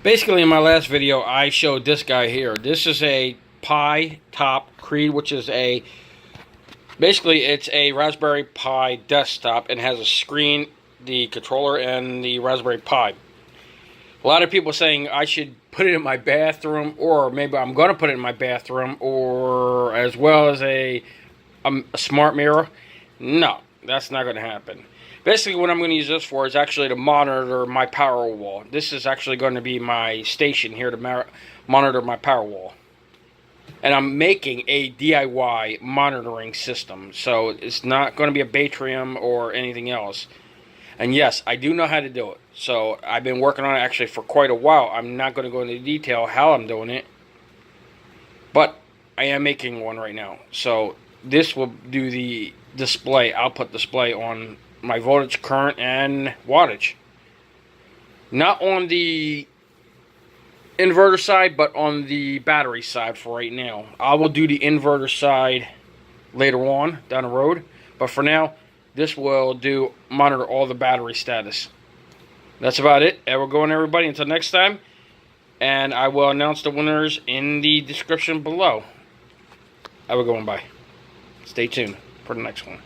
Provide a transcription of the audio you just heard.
Basically, in my last video, I showed this guy here. This is a Pi Top Creed, which is a... Basically, it's a Raspberry Pi desktop and has a screen, the controller, and the Raspberry Pi. A lot of people saying I should put it in my bathroom, or maybe I'm going to put it in my bathroom, or as well as a smart mirror. No, that's not going to happen. Basically, what I'm going to use this for is actually to monitor my power wall. This is actually going to be my station here to monitor my power wall. And I'm making a DIY monitoring system, so it's not going to be a Batrium or anything else. And yes, I do know how to do it. So I've been working on it actually for quite a while. I'm not going to go into detail how I'm doing it, but I am making one right now. So this will do the display, output display on my voltage, current, and wattage. Not on the inverter side, but on the battery side for right now. I will do the inverter side later on down the road, but for now, this will monitor all the battery status. That's about it. We're going, everybody. Until next time, and I will announce the winners in the description below. Have a good one. Bye. Stay tuned for the next one.